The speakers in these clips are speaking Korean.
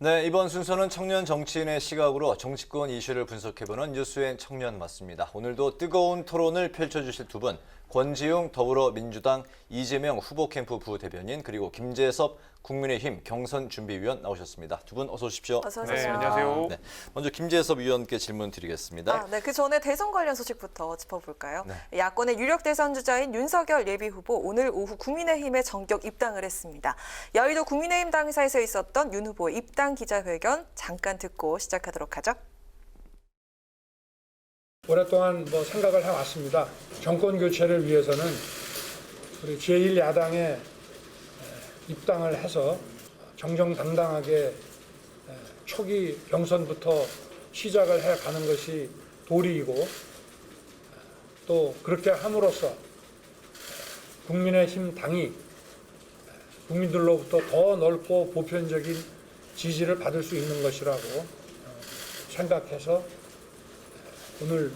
네, 이번 순서는 청년 정치인의 시각으로 정치권 이슈를 분석해보는 뉴스엔 청년 맞습니다. 오늘도 뜨거운 토론을 펼쳐주실 두 분, 권지웅 더불어민주당 이재명 후보 캠프 부대변인 그리고 김재섭 국민의힘 경선준비위원 나오셨습니다. 두 분 어서 오십시오. 어서 오세요. 네, 안녕하세요. 네, 먼저 김재섭 위원께 질문 드리겠습니다. 네, 그 전에 대선 관련 소식부터 짚어볼까요? 네. 야권의 유력 대선 주자인 윤석열 예비후보 오늘 오후 국민의힘에 전격 입당을 했습니다. 여의도 국민의힘 당사에서 있었던 윤 후보의 입당 기자회견 잠깐 듣고 시작하도록 하죠. 오랫동안 생각을 해왔습니다. 정권 교체를 위해서는 우리 제1야당에 입당을 해서 정정당당하게 초기 경선부터 시작을 해가는 것이 도리이고 또 그렇게 함으로써 국민의힘 당이 국민들로부터 더 넓고 보편적인 지지를 받을 수 있는 것이라고 생각해서 오늘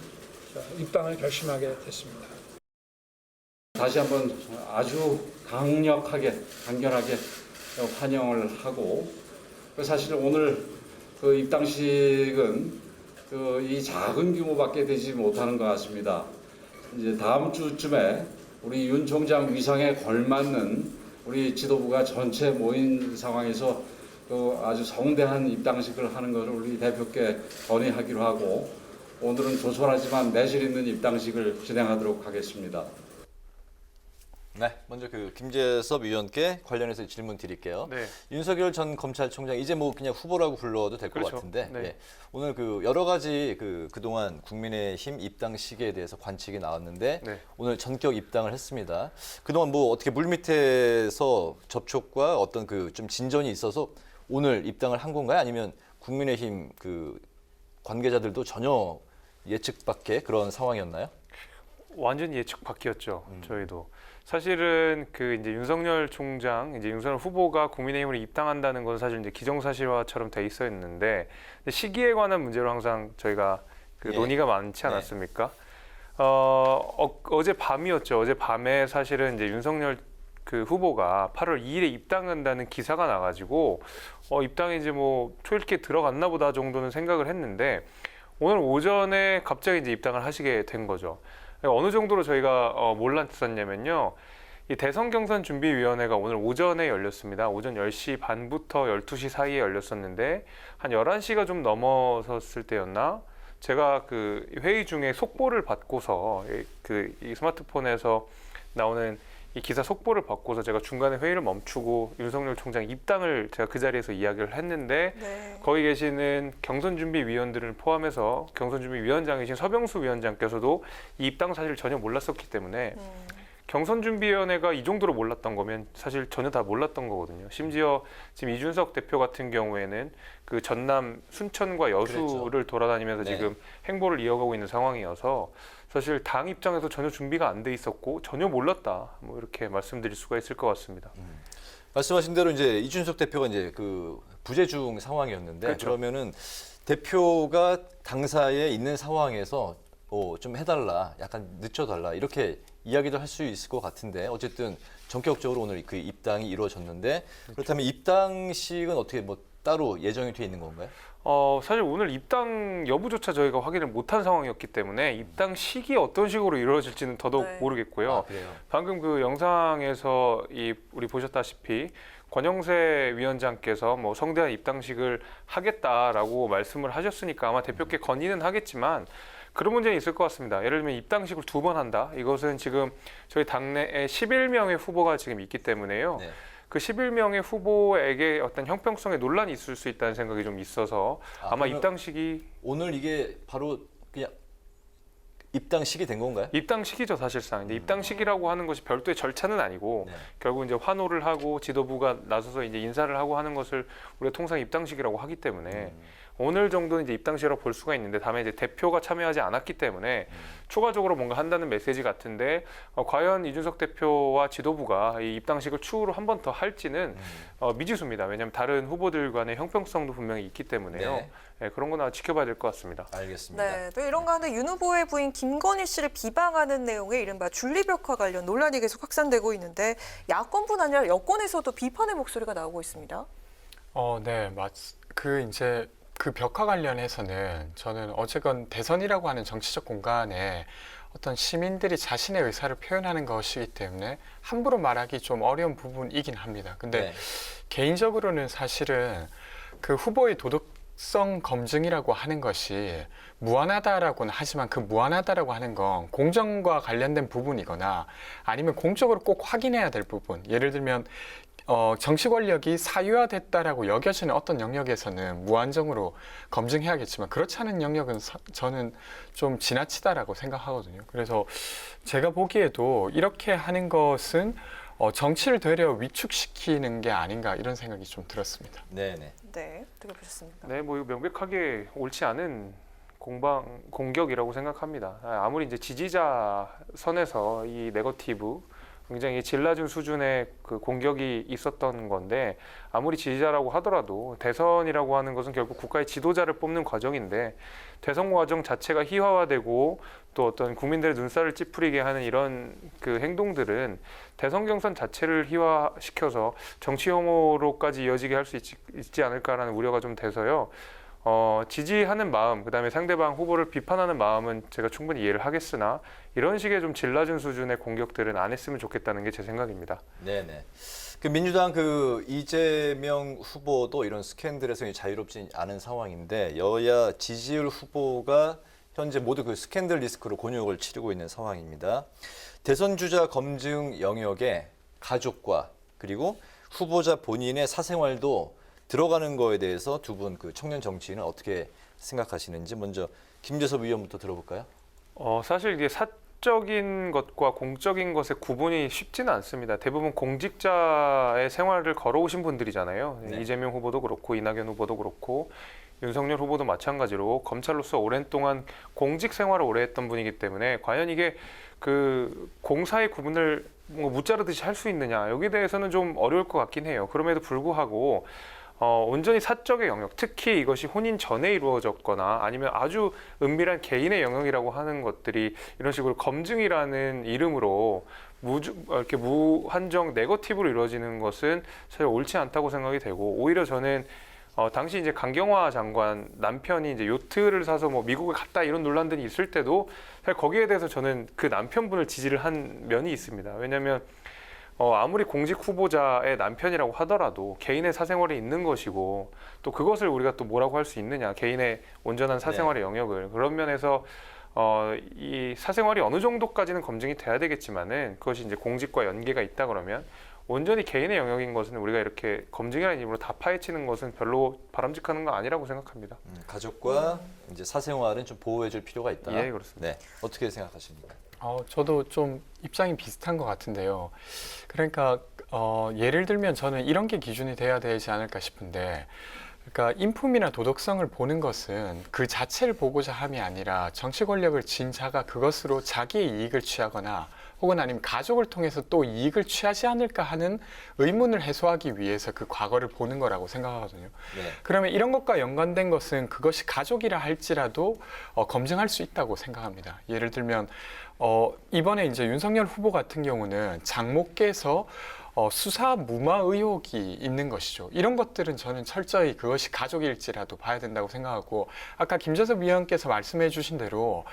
입당을 결심하게 됐습니다. 다시 한번 아주 강력하게, 강렬하게 환영을 하고, 사실 오늘 그 입당식은 이 작은 규모밖에 되지 못하는 것 같습니다. 이제 다음 주쯤에 우리 윤 총장 위상에 걸맞는 우리 지도부가 전체 모인 상황에서 아주 성대한 입당식을 하는 것을 우리 대표께 건의하기로 하고, 오늘은 조촐하지만 내실 있는 입당식을 진행하도록 하겠습니다. 네, 먼저 김재섭 위원께 관련해서 질문 드릴게요. 네. 윤석열 전 검찰총장 이제 그냥 후보라고 불러도 될 것 그렇죠. 같은데 네. 예, 오늘 여러 가지 그동안 국민의힘 입당 시기에 대해서 관측이 나왔는데 네. 오늘 전격 입당을 했습니다. 그동안 어떻게 물밑에서 접촉과 어떤 좀 진전이 있어서 오늘 입당을 한 건가요? 아니면 국민의힘 관계자들도 전혀 예측 밖의 그런 상황이었나요? 완전 예측 밖이었죠. 저희도 사실은 이제 윤석열 총장, 이제 윤석열 후보가 국민의힘으로 입당한다는 건 사실 이제 기정사실화처럼 돼 있었는데 시기에 관한 문제로 항상 저희가 예. 논의가 많지 않았습니까? 어제 밤이었죠. 어제 밤에 사실은 이제 윤석열 후보가 8월 2일에 입당한다는 기사가 나가지고 입당이 이제 초읽기에 들어갔나 보다 정도는 생각을 했는데 오늘 오전에 갑자기 이제 입당을 하시게 된 거죠. 어느 정도로 저희가 몰랐었냐면요. 이 대선 경선 준비위원회가 오늘 오전에 열렸습니다. 오전 10시 반부터 12시 사이에 열렸었는데 한 11시가 좀 넘어섰을 때였나? 제가 회의 중에 속보를 받고서 이 스마트폰에서 나오는 이 기사 속보를 받고서 제가 중간에 회의를 멈추고 윤석열 총장 입당을 제가 그 자리에서 이야기를 했는데 네. 거기 계시는 경선준비위원들을 포함해서 경선준비위원장이신 서병수 위원장께서도 이 입당 사실을 전혀 몰랐었기 때문에 경선준비위원회가 이 정도로 몰랐던 거면 사실 전혀 다 몰랐던 거거든요. 심지어 지금 이준석 대표 같은 경우에는 전남 순천과 여수를 그랬죠. 돌아다니면서 네. 지금 행보를 이어가고 있는 상황이어서 사실 당 입장에서 전혀 준비가 안 돼 있었고 전혀 몰랐다. 이렇게 말씀드릴 수가 있을 것 같습니다. 말씀하신 대로 이제 이준석 대표가 이제 부재 중 상황이었는데 그렇죠. 그러면은 대표가 당사에 있는 상황에서 좀 해달라, 약간 늦춰달라 이렇게 이야기도 할 수 있을 것 같은데 어쨌든 전격적으로 오늘 입당이 이루어졌는데 그렇다면 입당식은 어떻게 따로 예정이 돼 있는 건가요? 사실 오늘 입당 여부조차 저희가 확인을 못한 상황이었기 때문에 입당 시기 어떤 식으로 이루어질지는 더더욱 네. 모르겠고요. 아, 그래요? 방금 영상에서 우리 보셨다시피 권영세 위원장께서 성대한 입당식을 하겠다라고 말씀을 하셨으니까 아마 대표께 건의는 하겠지만 그런 문제는 있을 것 같습니다. 예를 들면 입당식을 2번 한다. 이것은 지금 저희 당내에 11명의 후보가 지금 있기 때문에요. 네. 그 11명의 후보에게 어떤 형평성의 논란이 있을 수 있다는 생각이 좀 있어서 아마 그러면 입당식이 오늘 이게 바로 그냥 입당식이 된 건가요? 입당식이죠 사실상. 이제 입당식이라고 하는 것이 별도의 절차는 아니고 네. 결국 이제 환호를 하고 지도부가 나서서 이제 인사를 하고 하는 것을 우리가 통상 입당식이라고 하기 때문에 오늘 정도는 이제 입당식이라고 볼 수가 있는데 다만 이제 대표가 참여하지 않았기 때문에 추가적으로 뭔가 한다는 메시지 같은데 과연 이준석 대표와 지도부가 이 입당식을 추후로 한 번 더 할지는 미지수입니다. 왜냐하면 다른 후보들 간의 형평성도 분명히 있기 때문에요. 네. 네, 그런 건 지켜봐야 될 것 같습니다. 알겠습니다. 네, 또 이런 가운데 윤 후보의 부인 김건희 씨를 비방하는 내용의 이른바 줄리벽화 관련 논란이 계속 확산되고 있는데 야권뿐 아니라 여권에서도 비판의 목소리가 나오고 있습니다. 네, 이제 그 벽화 관련해서는 저는 어쨌건 대선이라고 하는 정치적 공간에 어떤 시민들이 자신의 의사를 표현하는 것이기 때문에 함부로 말하기 좀 어려운 부분이긴 합니다. 근데 네. 개인적으로는 사실은 그 후보의 도덕성 검증이라고 하는 것이 무한하다라고는 하지만 그 무한하다라고 하는 건 공정과 관련된 부분이거나 아니면 공적으로 꼭 확인해야 될 부분. 예를 들면 정치 권력이 사유화됐다라고 여겨지는 어떤 영역에서는 무한정으로 검증해야겠지만 그렇지 않은 영역은 저는 좀 지나치다라고 생각하거든요. 그래서 제가 보기에도 이렇게 하는 것은 정치를 되려 위축시키는 게 아닌가 이런 생각이 좀 들었습니다. 네네. 네, 어떻게 보셨습니까? 네, 뭐 이거 명백하게 옳지 않은 공격이라고 생각합니다. 아무리 이제 지지자 선에서 이 네거티브 굉장히 질 낮은 수준의 그 공격이 있었던 건데 아무리 지지자라고 하더라도 대선이라고 하는 것은 결국 국가의 지도자를 뽑는 과정인데 대선 과정 자체가 희화화되고 또 어떤 국민들의 눈살을 찌푸리게 하는 이런 그 행동들은 대선 경선 자체를 희화시켜서 정치 혐오로까지 이어지게 할 수 있지 않을까라는 우려가 좀 돼서요. 지지하는 마음, 그다음에 상대방 후보를 비판하는 마음은 제가 충분히 이해를 하겠으나 이런 식의 좀 질 낮은 수준의 공격들은 안 했으면 좋겠다는 게 제 생각입니다. 네네. 그 민주당 그 이재명 후보도 이런 스캔들에서 자유롭지 않은 상황인데 여야 지지율 후보가 현재 모두 그 스캔들 리스크로 곤욕을 치르고 있는 상황입니다. 대선 주자 검증 영역에 가족과 그리고 후보자 본인의 사생활도 들어가는 거에 대해서 두 분 그 청년 정치인은 어떻게 생각하시는지 먼저 김재섭 의원부터 들어볼까요? 사실 이게 사적인 것과 공적인 것의 구분이 쉽지는 않습니다. 대부분 공직자의 생활을 걸어오신 분들이잖아요. 네. 이재명 후보도 그렇고 이낙연 후보도 그렇고 윤석열 후보도 마찬가지로 검찰로서 오랜 동안 공직 생활을 오래 했던 분이기 때문에 과연 이게 그 공사의 구분을 뭐 무자르듯이 할 수 있느냐 여기에 대해서는 좀 어려울 것 같긴 해요. 그럼에도 불구하고 온전히 사적의 영역, 특히 이것이 혼인 전에 이루어졌거나 아니면 아주 은밀한 개인의 영역이라고 하는 것들이 이런 식으로 검증이라는 이름으로 이렇게 무한정 네거티브로 이루어지는 것은 사실 옳지 않다고 생각이 되고 오히려 저는 당시 이제 강경화 장관 남편이 이제 요트를 사서 뭐 미국에 갔다 이런 논란들이 있을 때도 사실 거기에 대해서 저는 그 남편분을 지지를 한 면이 있습니다. 왜냐하면 아무리 공직 후보자의 남편이라고 하더라도 개인의 사생활이 있는 것이고 또 그것을 우리가 또 뭐라고 할 수 있느냐 개인의 온전한 사생활의 영역을 그런 면에서 이 사생활이 어느 정도까지는 검증이 돼야 되겠지만은 그것이 이제 공직과 연계가 있다 그러면 온전히 개인의 영역인 것은 우리가 이렇게 검증이라는 이름으로 다 파헤치는 것은 별로 바람직한 거 아니라고 생각합니다. 가족과 이제 사생활은 좀 보호해줄 필요가 있다. 예, 그렇습니다. 네, 어떻게 생각하십니까? 저도 좀 입장이 비슷한 것 같은데요. 그러니까 예를 들면 저는 이런 게 기준이 돼야 되지 않을까 싶은데 그러니까 인품이나 도덕성을 보는 것은 그 자체를 보고자 함이 아니라 정치 권력을 쥔 자가 그것으로 자기의 이익을 취하거나 혹은 아니면 가족을 통해서 또 이익을 취하지 않을까 하는 의문을 해소하기 위해서 그 과거를 보는 거라고 생각하거든요. 네. 그러면 이런 것과 연관된 것은 그것이 가족이라 할지라도 검증할 수 있다고 생각합니다. 예를 들면 이번에 이제 윤석열 후보 같은 경우는 장모께서 수사 무마 의혹이 있는 것이죠. 이런 것들은 저는 철저히 그것이 가족일지라도 봐야 된다고 생각하고 아까 김재섭 위원께서 말씀해 주신 대로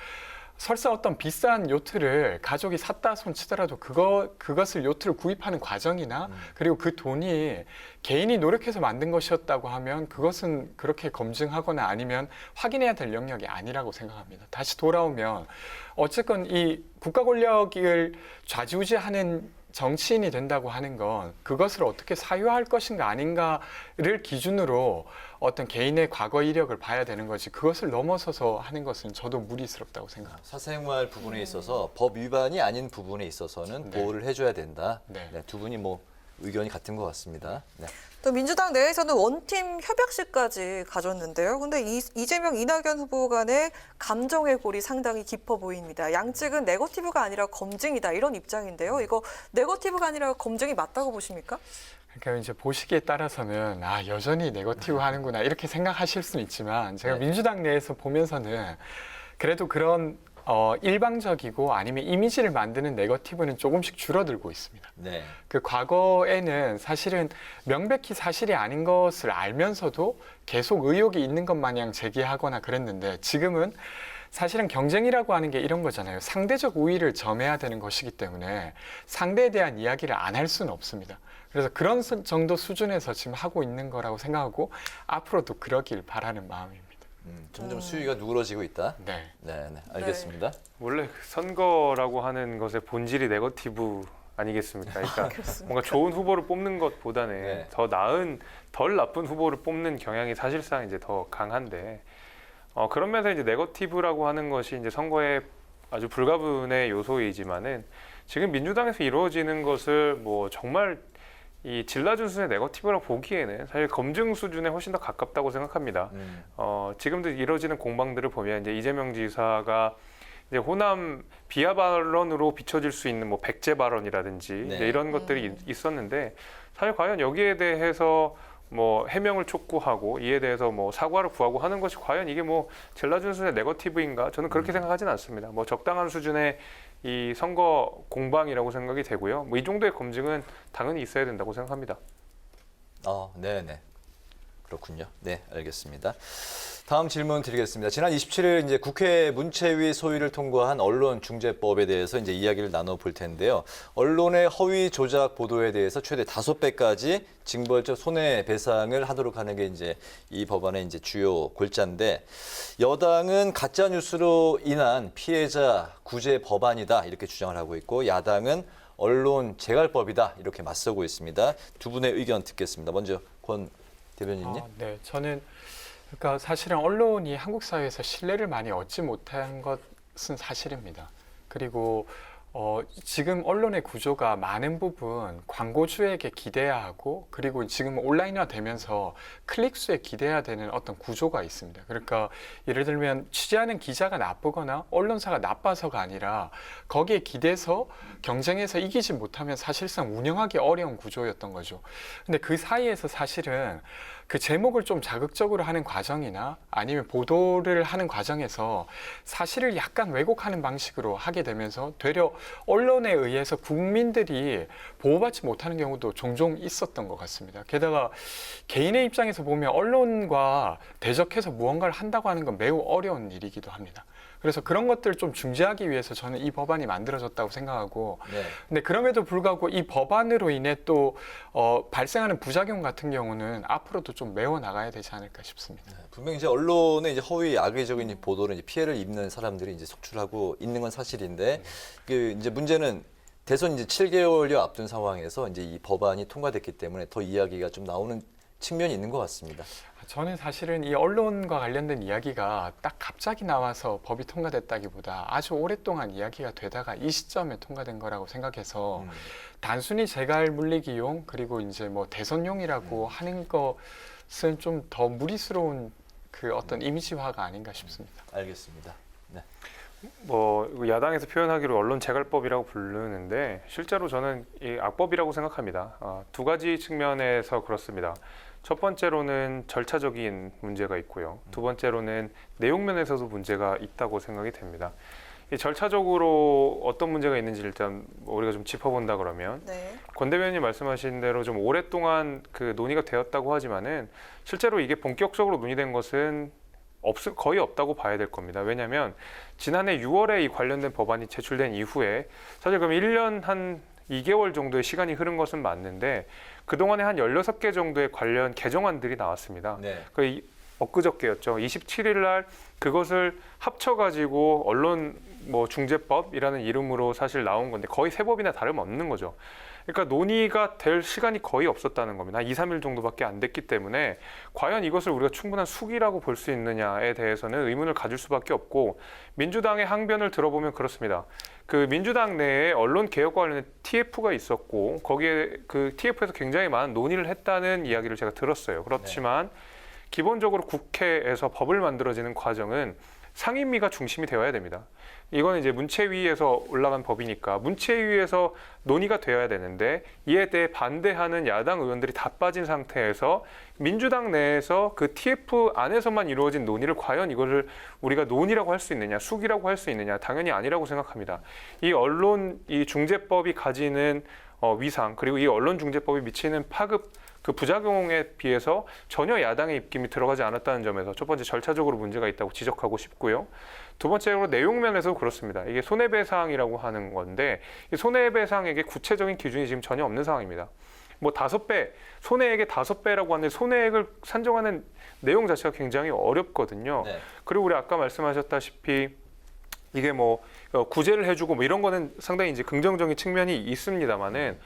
설사 어떤 비싼 요트를 가족이 샀다 손치더라도 그것을 요트를 구입하는 과정이나 그리고 그 돈이 개인이 노력해서 만든 것이었다고 하면 그것은 그렇게 검증하거나 아니면 확인해야 될 영역이 아니라고 생각합니다. 다시 돌아오면 어쨌건 이 국가 권력을 좌지우지하는 정치인이 된다고 하는 건 그것을 어떻게 사유화할 것인가 아닌가를 기준으로 어떤 개인의 과거 이력을 봐야 되는 거지 그것을 넘어서서 하는 것은 저도 무리스럽다고 생각합니다. 사생활 부분에 있어서 법 위반이 아닌 부분에 있어서는 보호를 해줘야 된다. 네. 네, 두 분이 뭐 의견이 같은 것 같습니다. 네. 또 민주당 내에서는 원팀 협약식까지 가졌는데요. 근데 이재명, 이낙연 후보 간의 감정의 골이 상당히 깊어 보입니다. 양측은 네거티브가 아니라 검증이다 이런 입장인데요. 이거 네거티브가 아니라 검증이 맞다고 보십니까? 그러니까 이제 보시기에 따라서는 여전히 네거티브 하는구나 이렇게 생각하실 수는 있지만 제가 민주당 내에서 보면서는 그래도 그런 일방적이고 아니면 이미지를 만드는 네거티브는 조금씩 줄어들고 있습니다. 네. 그 과거에는 사실은 명백히 사실이 아닌 것을 알면서도 계속 의혹이 있는 것 마냥 제기하거나 그랬는데 지금은 사실은 경쟁이라고 하는 게 이런 거잖아요. 상대적 우위를 점해야 되는 것이기 때문에 상대에 대한 이야기를 안 할 수는 없습니다. 그래서 그런 정도 수준에서 지금 하고 있는 거라고 생각하고 앞으로도 그러길 바라는 마음입니다. 점점 수위가 누그러지고 있다. 네. 네, 네, 알겠습니다. 원래 선거라고 하는 것의 본질이 네거티브 아니겠습니까? 그러니까 그렇습니까? 뭔가 좋은 후보를 뽑는 것보다는 네. 더 나은, 덜 나쁜 후보를 뽑는 경향이 사실상 이제 더 강한데 그런 면에서 이제 네거티브라고 하는 것이 이제 선거의 아주 불가분의 요소이지만은 지금 민주당에서 이루어지는 것을 뭐 정말 이 질낮은 수준의 네거티브라고 보기에는 사실 검증 수준에 훨씬 더 가깝다고 생각합니다. 지금도 이루어지는 공방들을 보면 이제 이재명 지사가 이제 호남 비하 발언으로 비춰질 수 있는 뭐 백제 발언이라든지 네. 이제 이런 것들이 있었는데 사실 과연 여기에 대해서 뭐 해명을 촉구하고 이에 대해서 뭐 사과를 구하고 하는 것이 과연 이게 뭐 젤라준 수준의 네거티브인가? 저는 그렇게 생각하진 않습니다. 뭐 적당한 수준의 이 선거 공방이라고 생각이 되고요. 뭐 이 정도의 검증은 당연히 있어야 된다고 생각합니다. 네, 네. 그렇군요. 네, 알겠습니다. 다음 질문 드리겠습니다. 지난 27일 이제 국회 문체위 소위를 통과한 언론중재법에 대해서 이제 이야기를 나눠볼 텐데요. 언론의 허위 조작 보도에 대해서 최대 5배까지 징벌적 손해배상을 하도록 하는 게 이제 이 법안의 이제 주요 골자인데 여당은 가짜 뉴스로 인한 피해자 구제 법안이다 이렇게 주장을 하고 있고 야당은 언론 재갈법이다 이렇게 맞서고 있습니다. 두 분의 의견 듣겠습니다. 먼저 권 대변인님. 네, 저는 그러니까 사실은 언론이 한국 사회에서 신뢰를 많이 얻지 못한 것은 사실입니다. 그리고 지금 언론의 구조가 많은 부분 광고주에게 기대야 하고 그리고 지금 온라인화 되면서 클릭수에 기대야 되는 어떤 구조가 있습니다. 그러니까 예를 들면 취재하는 기자가 나쁘거나 언론사가 나빠서가 아니라 거기에 기대서 경쟁해서 이기지 못하면 사실상 운영하기 어려운 구조였던 거죠. 근데 그 사이에서 사실은 그 제목을 좀 자극적으로 하는 과정이나 아니면 보도를 하는 과정에서 사실을 약간 왜곡하는 방식으로 하게 되면서 되려 언론에 의해서 국민들이 보호받지 못하는 경우도 종종 있었던 것 같습니다. 게다가 개인의 입장에서 보면 언론과 대적해서 무언가를 한다고 하는 건 매우 어려운 일이기도 합니다. 그래서 그런 것들을 좀 중재하기 위해서 저는 이 법안이 만들어졌다고 생각하고 네. 근데 그럼에도 불구하고 이 법안으로 인해 또 발생하는 부작용 같은 경우는 앞으로도 좀 메워나가야 되지 않을까 싶습니다. 분명히 이제 언론의 이제 허위 악의적인 보도를 이제 피해를 입는 사람들이 이제 속출하고 있는 건 사실인데 그 이제 문제는 대선 이제 7개월여 앞둔 상황에서 이제 이 법안이 통과됐기 때문에 더 이야기가 좀 나오는 측면이 있는 것 같습니다. 저는 사실은 이 언론과 관련된 이야기가 딱 갑자기 나와서 법이 통과됐다기보다 아주 오랫동안 이야기가 되다가 이 시점에 통과된 거라고 생각해서 단순히 재갈 물리기용 그리고 이제 뭐 대선용이라고 하는 것은 좀 더 무리스러운 그 어떤 이미지화가 아닌가 싶습니다. 알겠습니다. 네. 뭐 야당에서 표현하기로 언론 재갈법이라고 부르는데 실제로 저는 이 악법이라고 생각합니다. 두 가지 측면에서 그렇습니다. 첫 번째로는 절차적인 문제가 있고요. 두 번째로는 내용 면에서도 문제가 있다고 생각이 됩니다. 이 절차적으로 어떤 문제가 있는지 일단 우리가 좀 짚어본다 그러면 네. 권 대변인이 말씀하신 대로 좀 오랫동안 그 논의가 되었다고 하지만은 실제로 이게 본격적으로 논의된 것은 거의 없다고 봐야 될 겁니다. 왜냐하면 지난해 6월에 이 관련된 법안이 제출된 이후에 사실 그럼 1년 한 2개월 정도의 시간이 흐른 것은 맞는데 그동안에 한 16개 정도의 관련 개정안들이 나왔습니다. 네. 엊그저께였죠. 27일 날 그것을 합쳐가지고 언론 뭐 중재법이라는 이름으로 사실 나온 건데 거의 새 법이나 다름없는 거죠. 그러니까 논의가 될 시간이 거의 없었다는 겁니다. 한 2, 3일 정도밖에 안 됐기 때문에 과연 이것을 우리가 충분한 수기라고 볼 수 있느냐에 대해서는 의문을 가질 수밖에 없고 민주당의 항변을 들어보면 그렇습니다. 그 민주당 내에 언론 개혁과 관련된 TF가 있었고 거기에 그 TF에서 굉장히 많은 논의를 했다는 이야기를 제가 들었어요. 그렇지만 기본적으로 국회에서 법을 만들어지는 과정은 상임위가 중심이 되어야 됩니다. 이건 이제 문체위에서 올라간 법이니까 문체위에서 논의가 되어야 되는데 이에 대해 반대하는 야당 의원들이 다 빠진 상태에서 민주당 내에서 그 TF 안에서만 이루어진 논의를 과연 이거를 우리가 논의라고 할 수 있느냐, 숙이라고 할 수 있느냐, 당연히 아니라고 생각합니다. 이 중재법이 가지는 위상, 그리고 이 언론중재법이 미치는 파급, 그 부작용에 비해서 전혀 야당의 입김이 들어가지 않았다는 점에서 첫 번째 절차적으로 문제가 있다고 지적하고 싶고요. 두 번째로 내용 면에서도 그렇습니다. 이게 손해배상이라고 하는 건데 이 손해배상에게 구체적인 기준이 지금 전혀 없는 상황입니다. 뭐 5배, 손해액의 5배라고 하는데 손해액을 산정하는 내용 자체가 굉장히 어렵거든요. 네. 그리고 우리 아까 말씀하셨다시피 이게 뭐 구제를 해주고 뭐 이런 거는 상당히 이제 긍정적인 측면이 있습니다만은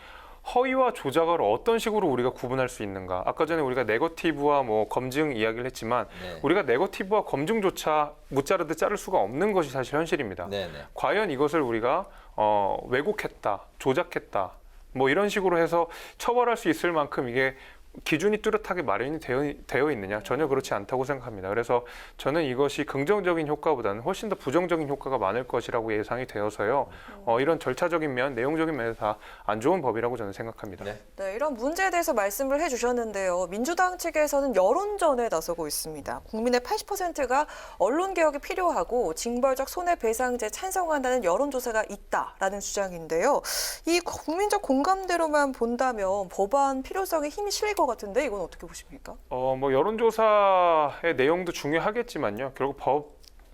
허위와 조작을 어떤 식으로 우리가 구분할 수 있는가? 아까 전에 우리가 네거티브와 뭐 검증 이야기를 했지만 네. 우리가 네거티브와 검증조차 무자르듯 자를 수가 없는 것이 사실 현실입니다. 네, 네. 과연 이것을 우리가 왜곡했다, 조작했다, 뭐 이런 식으로 해서 처벌할 수 있을 만큼 이게 기준이 뚜렷하게 마련이 되어 있느냐? 전혀 그렇지 않다고 생각합니다. 그래서 저는 이것이 긍정적인 효과보다는 훨씬 더 부정적인 효과가 많을 것이라고 예상이 되어서요. 이런 절차적인 면, 내용적인 면에서 다 안 좋은 법이라고 저는 생각합니다. 네. 네, 이런 문제에 대해서 말씀을 해주셨는데요. 민주당 측에서는 여론전에 나서고 있습니다. 국민의 80%가 언론개혁이 필요하고 징벌적 손해배상제 찬성한다는 여론조사가 있다라는 주장인데요. 이 국민적 공감대로만 본다면 법안 필요성에 힘이 실릴 것 같은데 이건 어떻게 보십니까? 뭐 여론조사의 내용도 중요하겠지만요. 결국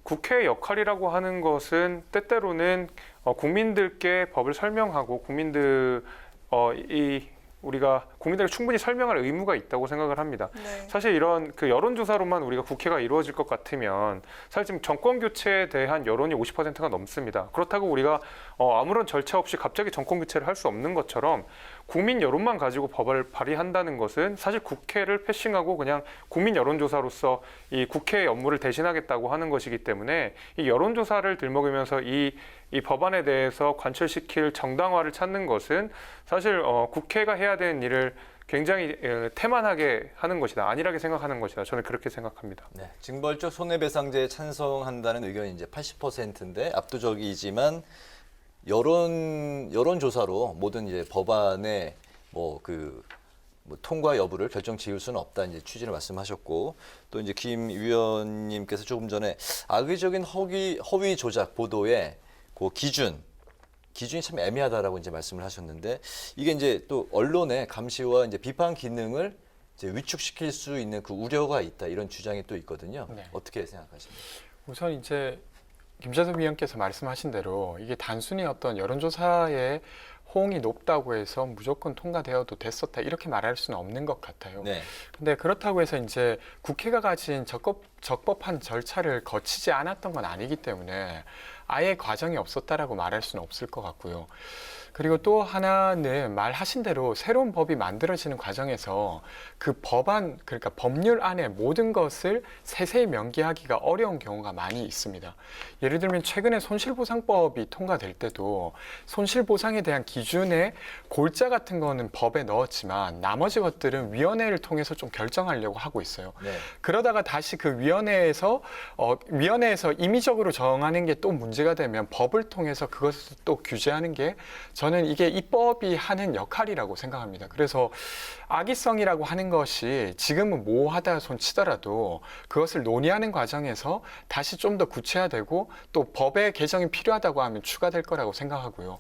국회의 역할이라고 하는 것은 때때로는 국민들께 법을 설명하고 우리가 국민들에게 충분히 설명할 의무가 있다고 생각을 합니다. 네. 사실 이런 그 여론조사로만 우리가 국회가 이루어질 것 같으면 사실 지금 정권 교체에 대한 여론이 50%가 넘습니다. 그렇다고 우리가 아무런 절차 없이 갑자기 정권 교체를 할 수 없는 것처럼 국민 여론만 가지고 법을 발의한다는 것은 사실 국회를 패싱하고 그냥 국민 여론조사로서 이 국회의 업무를 대신하겠다고 하는 것이기 때문에 이 여론조사를 들먹이면서 이 법안에 대해서 관철시킬 정당화를 찾는 것은 사실 국회가 해야 되는 일을 굉장히 태만하게 하는 것이다, 안일하게 생각하는 것이다. 저는 그렇게 생각합니다. 네. 징벌적 손해배상제에 찬성한다는 의견이 이제 80%인데 압도적이지만 여론조사로 모든 이제 법안의 뭐 통과 여부를 결정 지을 수는 없다 이제 취지를 말씀하셨고 또 이제 김 위원님께서 조금 전에 악의적인 허위 조작 보도의 그 기준이 참 애매하다라고 이제 말씀을 하셨는데 이게 이제 또 언론의 감시와 이제 비판 기능을 이제 위축시킬 수 있는 그 우려가 있다 이런 주장이 또 있거든요. 네. 어떻게 생각하십니까? 우선 이제 김재섭 위원께서 말씀하신 대로 이게 단순히 어떤 여론조사에 호응이 높다고 해서 무조건 통과되어도 됐었다 이렇게 말할 수는 없는 것 같아요. 네. 근데 그렇다고 해서 이제 국회가 가진 적법한 절차를 거치지 않았던 건 아니기 때문에 아예 과정이 없었다라고 말할 수는 없을 것 같고요. 그리고 또 하나는 말하신 대로 새로운 법이 만들어지는 과정에서 그 법안, 그러니까 법률 안에 모든 것을 세세히 명기하기가 어려운 경우가 많이 있습니다. 예를 들면 최근에 손실보상법이 통과될 때도 손실보상에 대한 기준에 골자 같은 거는 법에 넣었지만 나머지 것들은 위원회를 통해서 좀 결정하려고 하고 있어요. 네. 그러다가 다시 그 위원회에서 임의적으로 정하는 게 또 문제가 되면 법을 통해서 그것을 또 규제하는 게 저는 이게 입법이 하는 역할이라고 생각합니다. 그래서 악의성이라고 하는 것이 지금은 모호하다 손 치더라도 그것을 논의하는 과정에서 다시 좀 더 구체화되고 또 법의 개정이 필요하다고 하면 추가될 거라고 생각하고요.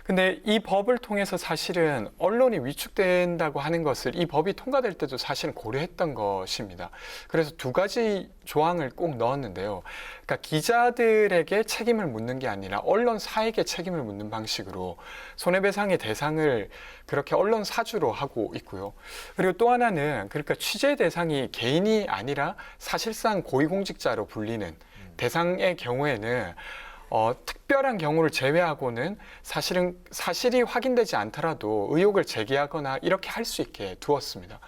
근데 이 법을 통해서 사실은 언론이 위축된다고 하는 것을 이 법이 통과될 때도 사실은 고려했던 것입니다. 그래서 두 가지 조항을 꼭 넣었는데요. 그러니까 기자들에게 책임을 묻는 게 아니라 언론사에게 책임을 묻는 방식으로 손해배상의 대상을 그렇게 언론사주로 하고 있고요. 그리고 또 하나는 그러니까 취재 대상이 개인이 아니라 사실상 고위공직자로 불리는 대상의 경우에는 특별한 경우를 제외하고는 사실은 사실이 확인되지 않더라도 의혹을 제기하거나 이렇게 할 수 있게 두었습니다.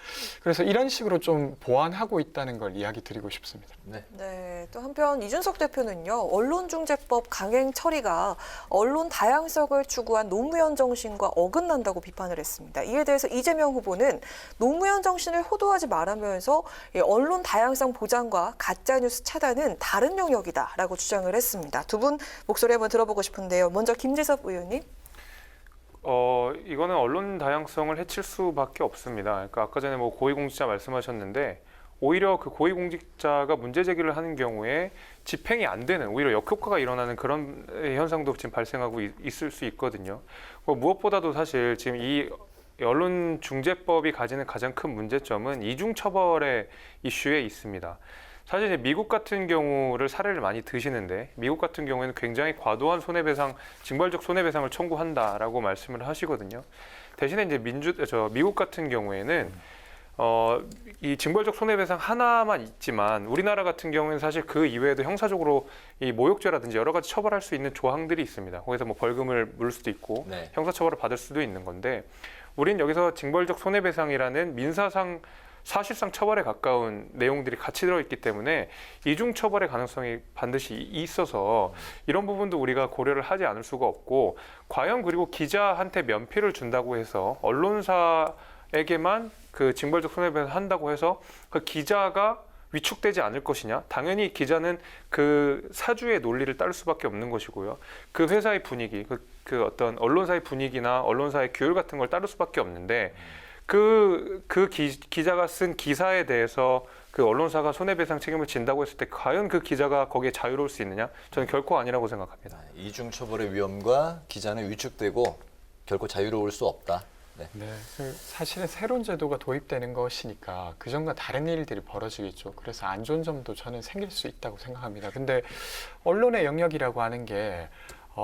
그래서 이런 식으로 좀 보완하고 있다는 걸 이야기 드리고 싶습니다. 네. 네, 또 한편 이준석 대표는요, 언론중재법 강행 처리가 언론 다양성을 추구한 노무현 정신과 어긋난다고 비판을 했습니다. 이에 대해서 이재명 후보는 노무현 정신을 호도하지 말하면서 언론 다양성 보장과 가짜뉴스 차단은 다른 영역이다라고 주장을 했습니다. 두 분 목소리 한번 들어보고 싶은데요. 먼저 김지섭 의원님. 이거는 언론 다양성을 해칠 수밖에 없습니다. 그러니까 아까 전에 뭐 고위공직자 말씀하셨는데 오히려 그 고위공직자가 문제 제기를 하는 경우에 집행이 안 되는 오히려 역효과가 일어나는 그런 현상도 지금 발생하고 있을 수 있거든요. 무엇보다도 사실 지금 이 언론중재법이 가지는 가장 큰 문제점은 이중처벌의 이슈에 있습니다. 사실 이제 미국 같은 경우를 사례를 많이 드시는데 미국 같은 경우에는 굉장히 과도한 손해배상, 징벌적 손해배상을 청구한다라고 말씀을 하시거든요. 대신에 이제 미국 같은 경우에는 이 징벌적 손해배상 하나만 있지만 우리나라 같은 경우에는 사실 그 이외에도 형사적으로 이 모욕죄라든지 여러 가지 처벌할 수 있는 조항들이 있습니다. 거기서 뭐 벌금을 물을 수도 있고 네. 형사처벌을 받을 수도 있는 건데 우린 여기서 징벌적 손해배상이라는 민사상 사실상 처벌에 가까운 내용들이 같이 들어있기 때문에 이중 처벌의 가능성이 반드시 있어서 이런 부분도 우리가 고려를 하지 않을 수가 없고 과연 그리고 기자한테 면피를 준다고 해서 언론사에게만 그 징벌적 손해배상을 한다고 해서 그 기자가 위축되지 않을 것이냐? 당연히 기자는 그 사주의 논리를 따를 수밖에 없는 것이고요. 그 회사의 분위기, 그 어떤 언론사의 분위기나 언론사의 규율 같은 걸 따를 수밖에 없는데 기자가 쓴 기사에 대해서 그 언론사가 손해배상 책임을 진다고 했을 때 과연 그 기자가 거기에 자유로울 수 있느냐? 저는 결코 아니라고 생각합니다. 이중 처벌의 위험과 기자는 위축되고 결코 자유로울 수 없다. 네. 네, 사실은 새로운 제도가 도입되는 것이니까 그전과 다른 일들이 벌어지겠죠. 그래서 안 좋은 점도 저는 생길 수 있다고 생각합니다. 근데 언론의 영역이라고 하는 게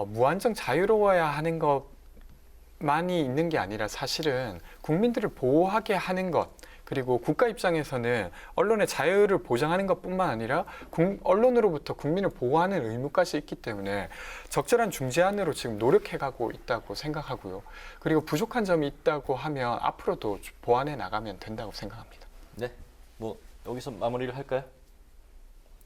무한정 자유로워야 하는 것만이 있는 게 아니라 사실은 국민들을 보호하게 하는 것, 그리고 국가 입장에서는 언론의 자유를 보장하는 것뿐만 아니라 언론으로부터 국민을 보호하는 의무까지 있기 때문에 적절한 중재안으로 지금 노력해가고 있다고 생각하고요. 그리고 부족한 점이 있다고 하면 앞으로도 보완해 나가면 된다고 생각합니다. 네. 뭐 여기서 마무리를 할까요?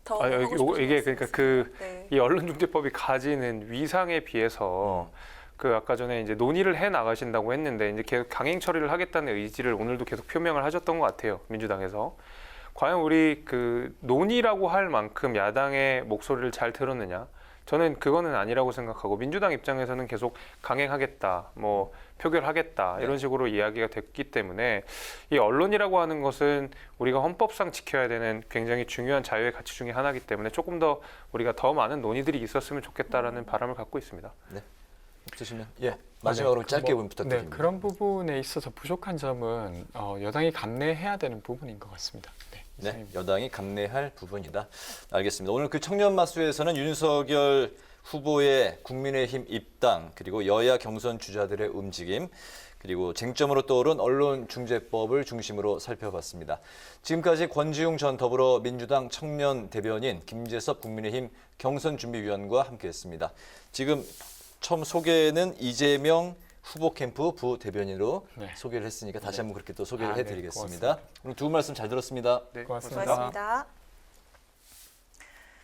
더 하고 싶으신 이게 말씀 그러니까 있으세요? 네. 이 언론중재법이 가지는 위상에 비해서 그 아까 전에 이제 논의를 해 나가신다고 했는데 이제 계속 강행 처리를 하겠다는 의지를 오늘도 계속 표명을 하셨던 것 같아요. 민주당에서. 과연 우리 그 논의라고 할 만큼 야당의 목소리를 잘 들었느냐? 저는 그거는 아니라고 생각하고 민주당 입장에서는 계속 강행하겠다, 뭐 표결하겠다 이런 식으로 이야기가 됐기 때문에 이 언론이라고 하는 것은 우리가 헌법상 지켜야 되는 굉장히 중요한 자유의 가치 중에 하나이기 때문에 조금 더 우리가 더 많은 논의들이 있었으면 좋겠다라는 바람을 갖고 있습니다. 네. 없으시면 마지막으로 짧게 부탁드립니다. 네, 그런 부분에 있어서 부족한 점은 여당이 감내해야 되는 부분인 것 같습니다. 네, 여당이 감내할 부분이다. 알겠습니다. 오늘 그 청년 마수에서는 윤석열 후보의 국민의힘 입당 그리고 여야 경선 주자들의 움직임 그리고 쟁점으로 떠오른 언론중재법을 중심으로 살펴봤습니다. 지금까지 권지웅 전 더불어민주당 청년 대변인, 김재섭 국민의힘 경선준비위원과 함께했습니다. 지금 처음 소개는 이재명 후보 캠프 부대변인으로 소개를 했으니까 다시 한번 그렇게 또 소개를 해드리겠습니다. 고맙습니다. 오늘 두 분 말씀 잘 들었습니다. 네, 고맙습니다. 고맙습니다.